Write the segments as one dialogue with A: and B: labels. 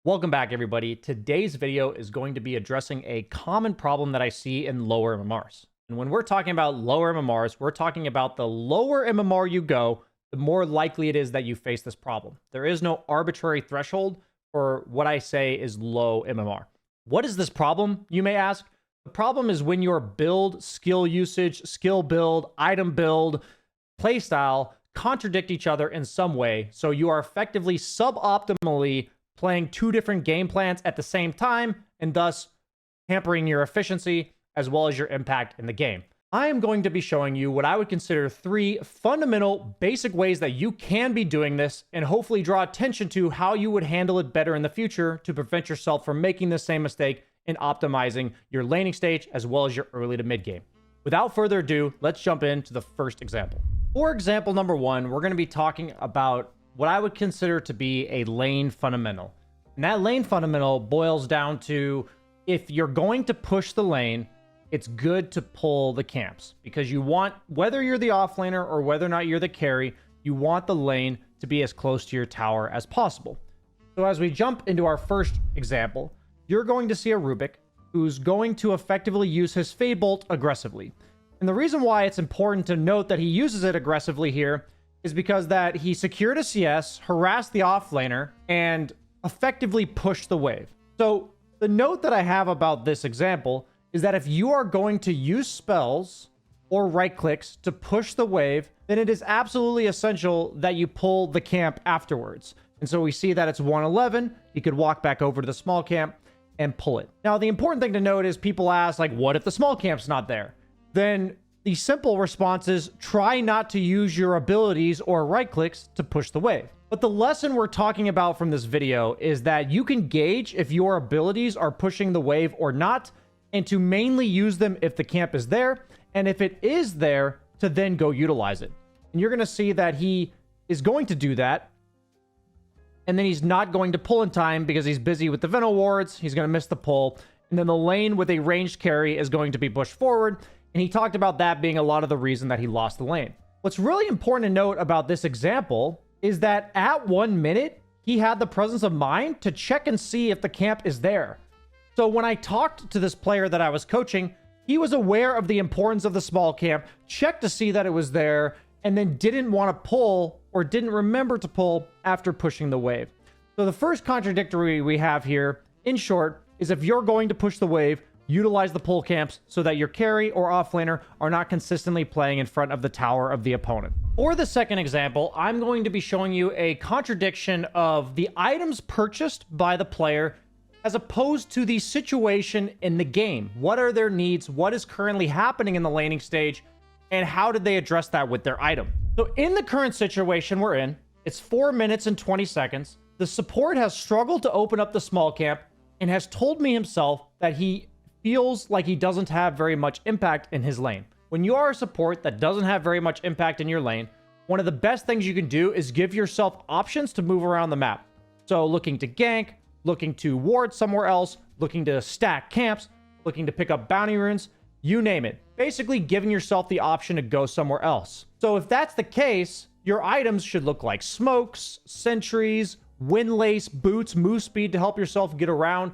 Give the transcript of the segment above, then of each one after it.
A: Welcome back, everybody. Today's video is going to be addressing a common problem that I see in lower MMRs. And when we're talking about lower MMRs, we're talking about the lower MMR you go, the more likely it is that you face this problem. There is no arbitrary threshold for what I say is low MMR. What is this problem, you may ask? The problem is when your build, skill usage, skill build, item build, playstyle contradict each other in some way, so you are effectively suboptimally playing two different game plans at the same time, and thus hampering your efficiency as well as your impact in the game. I am going to be showing you what I would consider three fundamental basic ways that you can be doing this, and hopefully draw attention to how you would handle it better in the future to prevent yourself from making the same mistake in optimizing your laning stage as well as your early to mid game. Without further ado, let's jump into the first example. For example number one, we're going to be talking about what I would consider to be a lane fundamental. And that lane fundamental boils down to, if you're going to push the lane, it's good to pull the camps, because you want, whether you're the offlaner or whether or not you're the carry, you want the lane to be as close to your tower as possible. So as we jump into our first example, you're going to see a Rubik who's going to effectively use his Fade Bolt aggressively. And the reason why it's important to note that he uses it aggressively here is because that he secured a CS, harassed the offlaner, and effectively pushed the wave. So the note that I have about this example is that if you are going to use spells or right clicks to push the wave, then it is absolutely essential that you pull the camp afterwards. And so we see that it's 111. You could walk back over to the small camp and pull it. Now, the important thing to note is people ask, like, what if the small camp's not there? Then the simple response is try not to use your abilities or right clicks to push the wave. But the lesson we're talking about from this video is that you can gauge if your abilities are pushing the wave or not, and to mainly use them if the camp is there, and if it is there, to then go utilize it. And you're going to see that he is going to do that, and then he's not going to pull in time because he's busy with the Venom wards. He's going to miss the pull, and then the lane with a ranged carry is going to be pushed forward. And he talked about that being a lot of the reason that he lost the lane. What's really important to note about this example is that at 1 minute, he had the presence of mind to check and see if the camp is there. So when I talked to this player that I was coaching, he was aware of the importance of the small camp, checked to see that it was there, and then didn't want to pull or didn't remember to pull after pushing the wave. So the first contradictory we have here, in short, is if you're going to push the wave, utilize the pull camps so that your carry or offlaner are not consistently playing in front of the tower of the opponent. For the second example, I'm going to be showing you a contradiction of the items purchased by the player as opposed to the situation in the game. What are their needs? What is currently happening in the laning stage? And how did they address that with their item? So in the current situation we're in, it's 4 minutes and 20 seconds. The support has struggled to open up the small camp and has told me himself that he feels like he doesn't have very much impact in his lane. When you are a support that doesn't have very much impact in your lane, one of the best things you can do is give yourself options to move around the map. So looking to gank, looking to ward somewhere else, looking to stack camps, looking to pick up bounty runes, you name it. Basically giving yourself the option to go somewhere else. So if that's the case, your items should look like smokes, sentries, windlace, boots, move speed to help yourself get around.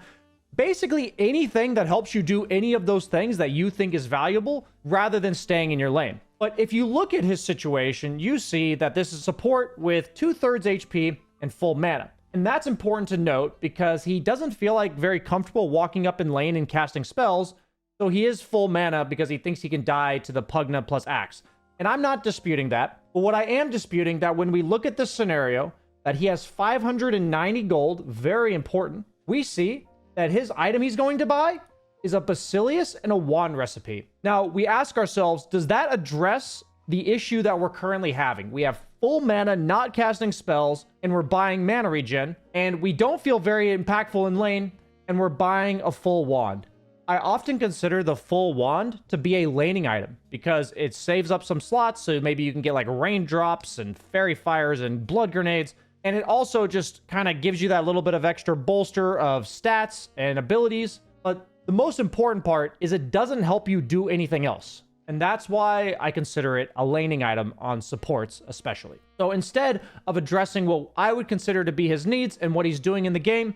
A: Basically anything that helps you do any of those things that you think is valuable rather than staying in your lane. But if you look at his situation, you see that this is support with 2/3 HP and full mana. And that's important to note because he doesn't feel like very comfortable walking up in lane and casting spells. So he is full mana because he thinks he can die to the Pugna plus Axe. And I'm not disputing that. But what I am disputing that when we look at this scenario, that he has 590 gold, very important, we see that his item he's going to buy is a Basilius and a wand recipe. Now, we ask ourselves, does that address the issue that we're currently having? We have full mana, not casting spells, and we're buying mana regen, and we don't feel very impactful in lane, and we're buying a full wand. I often consider the full wand to be a laning item because it saves up some slots, so maybe you can get like raindrops and fairy fires and blood grenades. And it also just kind of gives you that little bit of extra bolster of stats and abilities. But the most important part is it doesn't help you do anything else. And that's why I consider it a laning item on supports especially. So instead of addressing what I would consider to be his needs and what he's doing in the game,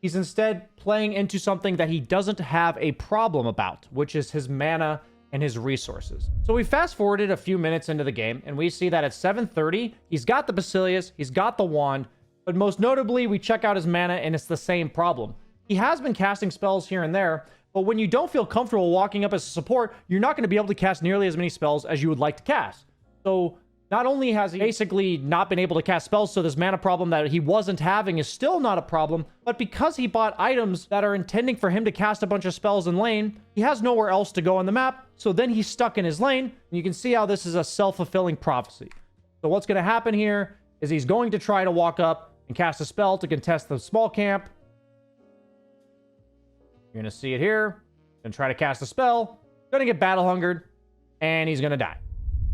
A: He's instead playing into something that he doesn't have a problem about, which is his mana and his resources. So we fast forwarded a few minutes into the game, and we see that at 7:30, he's got the Basilius, he's got the wand, but most notably, we check out his mana, and it's the same problem. He has been casting spells here and there, but when you don't feel comfortable walking up as a support, you're not going to be able to cast nearly as many spells as you would like to cast. So not only has he basically not been able to cast spells, so this mana problem that he wasn't having is still not a problem, but because he bought items that are intending for him to cast a bunch of spells in lane, he has nowhere else to go on the map, so then he's stuck in his lane, and you can see how this is a self-fulfilling prophecy. So what's going to happen here is he's going to try to walk up and cast a spell to contest the small camp. You're going to see it here. Going to try to cast a spell. Going to get battle hungered. And he's going to die.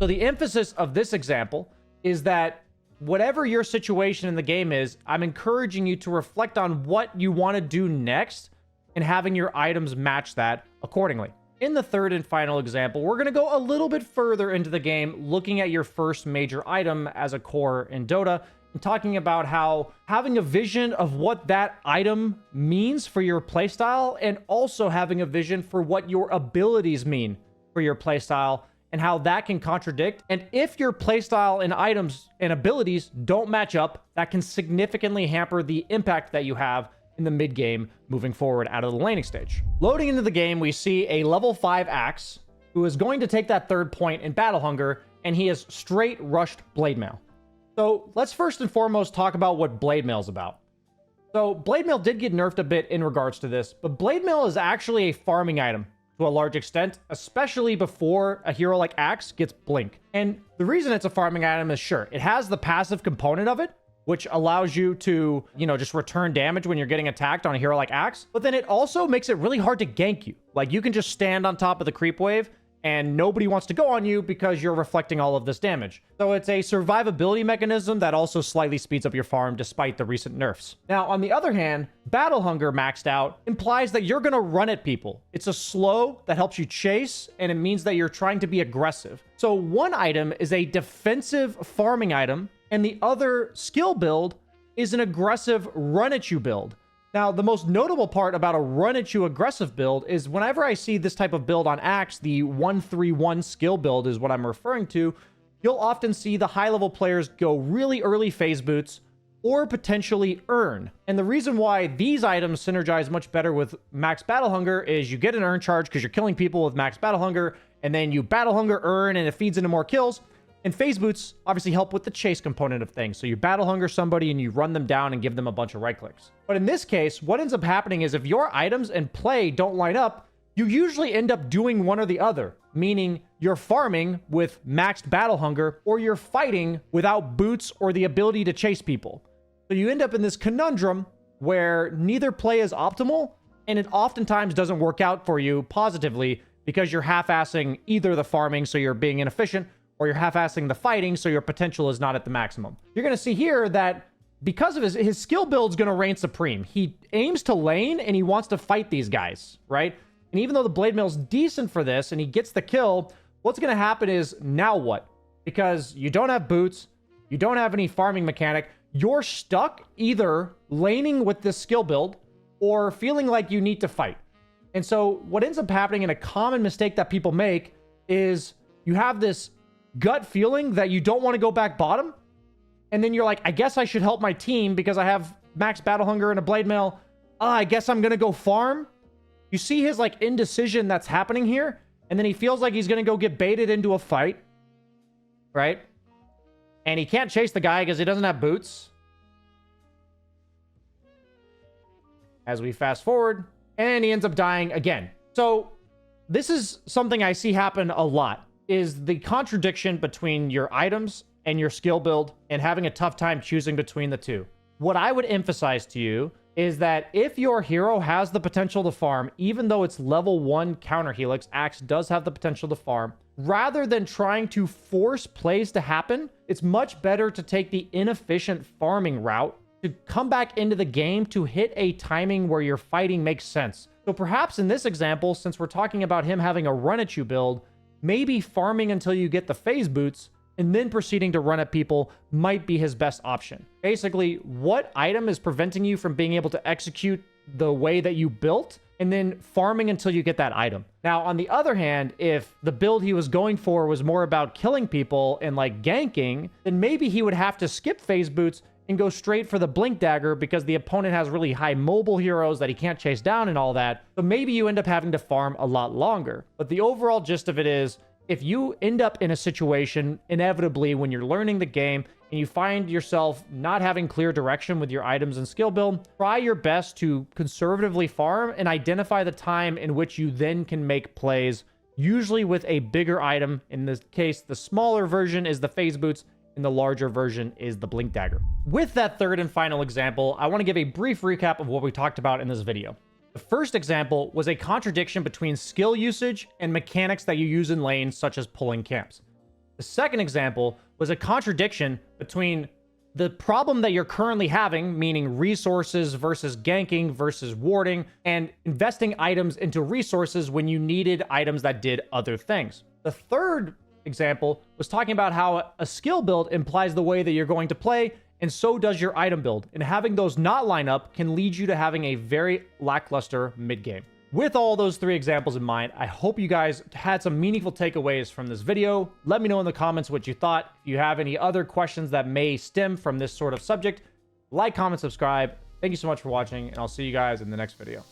A: So the emphasis of this example is that whatever your situation in the game is, I'm encouraging you to reflect on what you want to do next and having your items match that accordingly. In the third and final example, we're going to go a little bit further into the game, looking at your first major item as a core in Dota, and talking about how having a vision of what that item means for your playstyle, and also having a vision for what your abilities mean for your playstyle, and how that can contradict. And if your playstyle and items and abilities don't match up, that can significantly hamper the impact that you have in the mid game moving forward out of the laning stage. Loading into the game, we see a level 5 Axe who is going to take that third point in Battle Hunger, and he has straight rushed Blade Mail. So let's first and foremost talk about what Blade Mail is about. So Blade Mail did get nerfed a bit in regards to this, but Blade Mail is actually a farming item to a large extent, especially before a hero like Axe gets Blink. And the reason it's a farming item is, sure, it has the passive component of it, which allows you to, just return damage when you're getting attacked on a hero like Axe. But then it also makes it really hard to gank you. Like, you can just stand on top of the creep wave and nobody wants to go on you because you're reflecting all of this damage. So it's a survivability mechanism that also slightly speeds up your farm despite the recent nerfs. Now, on the other hand, Battle Hunger maxed out implies that you're gonna run at people. It's a slow that helps you chase, and it means that you're trying to be aggressive. So one item is a defensive farming item, and the other skill build is an aggressive run at you build. Now, the most notable part about a run at you aggressive build is whenever I see this type of build on Axe, the 1-3-1 skill build is what I'm referring to, you'll often see the high level players go really early phase boots or potentially earn. And the reason why these items synergize much better with max battle hunger is you get an earn charge because you're killing people with max battle hunger, and then you battle hunger earn and it feeds into more kills. And phase boots obviously help with the chase component of things. So you battle hunger somebody and you run them down and give them a bunch of right clicks. But in this case, what ends up happening is if your items and play don't line up, you usually end up doing one or the other, meaning you're farming with maxed battle hunger or you're fighting without boots or the ability to chase people. So you end up in this conundrum where neither play is optimal, and it oftentimes doesn't work out for you positively because you're half-assing either the farming, so you're being inefficient, or you're half-assing the fighting, so your potential is not at the maximum. You're going to see here that because of his skill build's going to reign supreme. He aims to lane, and he wants to fight these guys, right? And even though the Blade Mail's decent for this, and he gets the kill, what's going to happen is, now what? Because you don't have boots, you don't have any farming mechanic, you're stuck either laning with this skill build, or feeling like you need to fight. And so what ends up happening, and a common mistake that people make, is you have this gut feeling that you don't want to go back bottom, and then you're like, I guess I should help my team because I have max battle hunger and a Blade Mail. I guess I'm gonna go farm. You see his like indecision that's happening here, and then he feels like he's gonna go get baited into a fight, right? And he can't chase the guy because he doesn't have boots. As we fast forward, and he ends up dying again. So this is something I see happen a lot, is the contradiction between your items and your skill build and having a tough time choosing between the two. What I would emphasize to you is that if your hero has the potential to farm, even though it's level 1 counter helix, Axe does have the potential to farm, rather than trying to force plays to happen, it's much better to take the inefficient farming route to come back into the game to hit a timing where your fighting makes sense. So perhaps in this example, since we're talking about him having a run at you build, maybe farming until you get the phase boots and then proceeding to run at people might be his best option. Basically, what item is preventing you from being able to execute the way that you built and then farming until you get that item. Now, on the other hand, if the build he was going for was more about killing people and like ganking, then maybe he would have to skip phase boots and go straight for the blink dagger because the opponent has really high mobile heroes that he can't chase down and all that. So maybe you end up having to farm a lot longer. But the overall gist of it is, if you end up in a situation inevitably when you're learning the game and you find yourself not having clear direction with your items and skill build, try your best to conservatively farm and identify the time in which you then can make plays, usually with a bigger item. In this case, the smaller version is the phase boots and the larger version is the blink dagger. With that third and final example, I want to give a brief recap of what we talked about in this video. The first example was a contradiction between skill usage and mechanics that you use in lanes, such as pulling camps. The second example was a contradiction between the problem that you're currently having, meaning resources versus ganking versus warding, and investing items into resources when you needed items that did other things. The third example was talking about how a skill build implies the way that you're going to play, and so does your item build. And having those not line up can lead you to having a very lackluster mid game. With all those three examples in mind, I hope you guys had some meaningful takeaways from this video. Let me know in the comments what you thought. If you have any other questions that may stem from this sort of subject, like, comment, subscribe. Thank you so much for watching, and I'll see you guys in the next video.